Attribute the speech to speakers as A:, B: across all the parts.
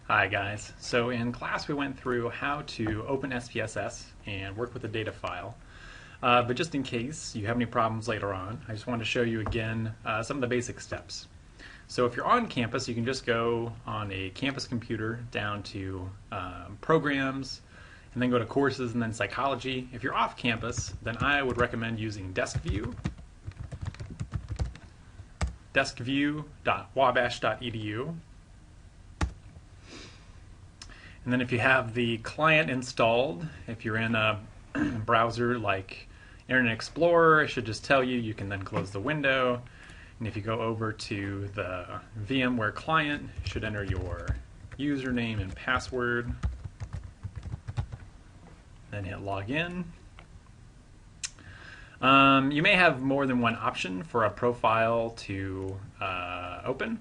A: Hi guys. So in class we went through how to open SPSS and work with a data file. But just in case you have any problems later on, I just wanted to show you again some of the basic steps. So if you're on campus, you can just go on a campus computer down to programs, and then go to courses and then psychology. If you're off campus, then I would recommend using deskview, deskview.wabash.edu. And then if you have the client installed, if you're in a browser like Internet Explorer, it should just tell you. You can then close the window. And if you go over to the VMware client, you should enter your username and password. Then hit login. You may have more than one option for a profile to open.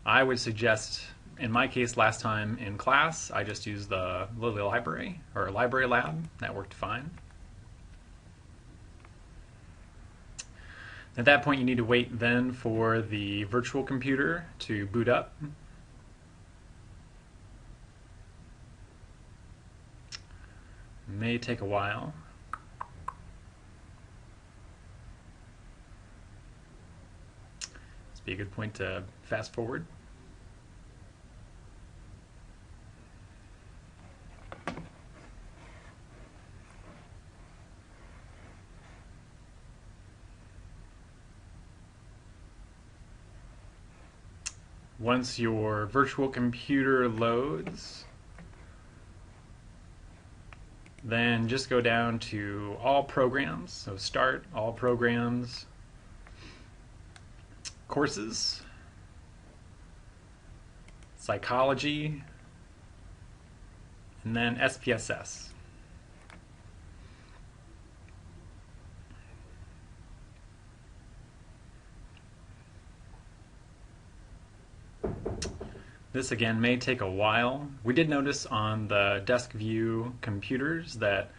A: I would suggest, in my case last time in class, I just used the Lily Library or Library Lab. That worked fine. At that point you need to wait then for the virtual computer to boot up. May take a while. This would be a good point to fast forward. Once your virtual computer loads, then just go down to all programs. So start, all programs, courses, psychology, and then SPSS. This again may take a while. We did notice on the deskview computers that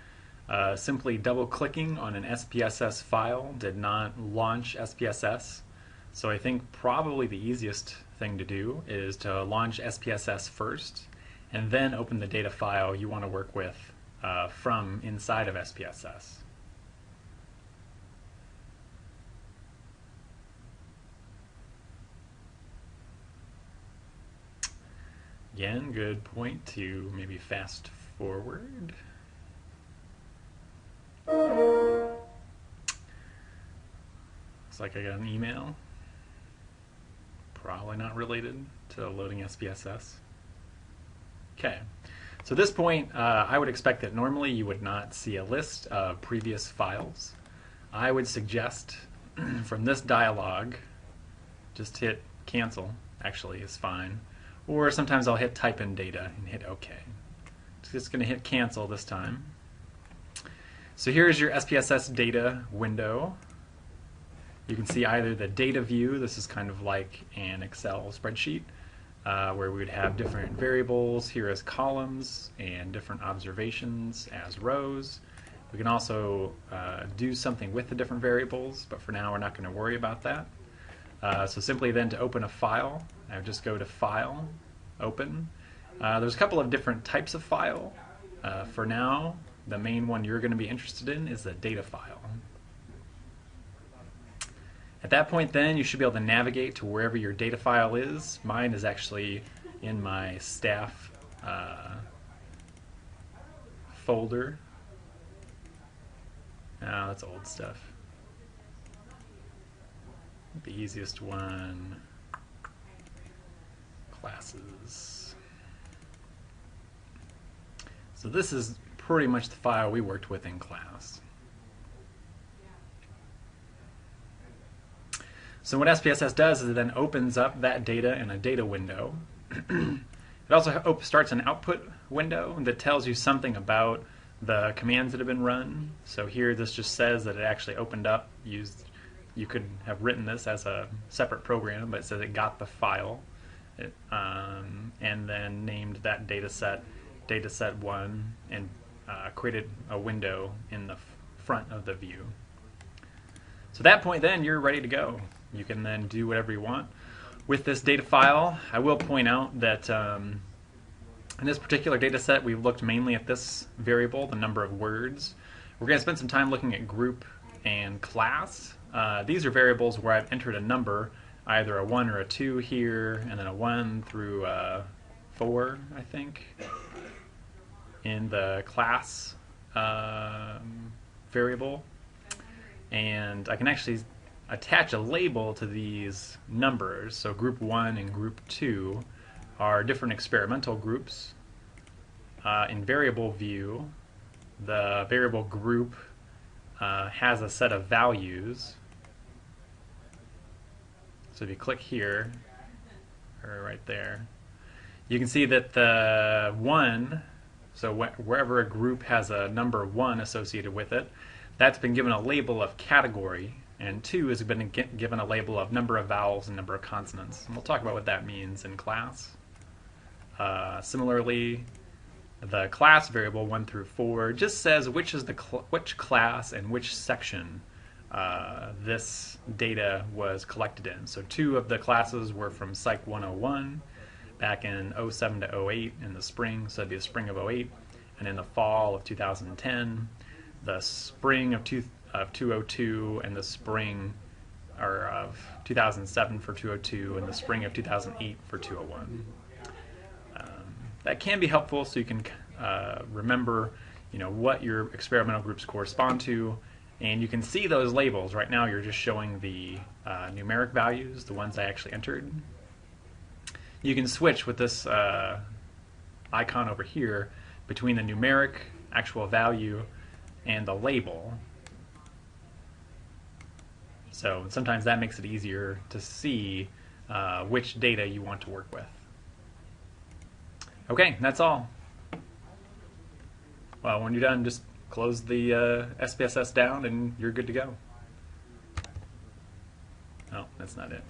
A: simply double clicking on an SPSS file did not launch SPSS. So I think probably the easiest thing to do is to launch SPSS first and then open the data file you want to work with from inside of SPSS. Again, good point to maybe fast forward. Looks like I got an email. Probably not related to loading SPSS. Okay, so at this point I would expect that normally you would not see a list of previous files. I would suggest from this dialog just hit cancel, actually is fine. Or sometimes I'll hit type in data and hit OK. Just going to hit cancel this time. So here's your SPSS data window. You can see either the data view, this is kind of like an Excel spreadsheet, where we would have different variables here as columns and different observations as rows. We can also do something with the different variables, but for now we're not going to worry about that. So simply then to open a file, I would just go to File, Open. There's a couple of different types of file. For now, the main one you're going to be interested in is the data file. At that point then, you should be able to navigate to wherever your data file is. Mine is actually in my staff folder. Oh, that's old stuff. The easiest one, classes. So this is pretty much the file we worked with in class. So what SPSS does is it then opens up that data in a data window. It also starts an output window that tells you something about the commands that have been run. So here this just says that it actually opened up, you could have written this as a separate program, but it says it got the file and then named that dataset dataset1 and created a window in the front of the view. So at that point then you're ready to go. You can then do whatever you want with this data file. I will point out that In this particular data set, we've looked mainly at this variable, the number of words. We're going to spend some time looking at group and class. These are variables where I've entered a number, either a 1 or a 2 here, and then a 1 through 4, I think, in the class variable. And I can actually attach a label to these numbers. So group 1 and group 2 are different experimental groups. In variable view, the variable group has a set of values. So if you click here, or right there, you can see that the 1, so wherever a group has a number 1 associated with it, that's been given a label of category, and 2 has been given a label of number of vowels and number of consonants. And we'll talk about what that means in class. Similarly, the class variable 1 through 4 just says which is which class and which section this data was collected in. So 2 of the classes were from Psych 101 back in 07 to 08 in the spring, so it'd be the spring of 08, and in the fall of 2010, the spring of 202, and the spring of 2007 for 202, and the spring of 2008 for 201. That can be helpful, so you can remember, what your experimental groups correspond to, and you can see those labels. Right now, you're just showing the numeric values, the ones I actually entered. You can switch with this icon over here between the numeric actual value and the label. So sometimes that makes it easier to see which data you want to work with. Okay, that's all. Well, when you're done, just close the SPSS down and you're good to go. Oh, that's not it.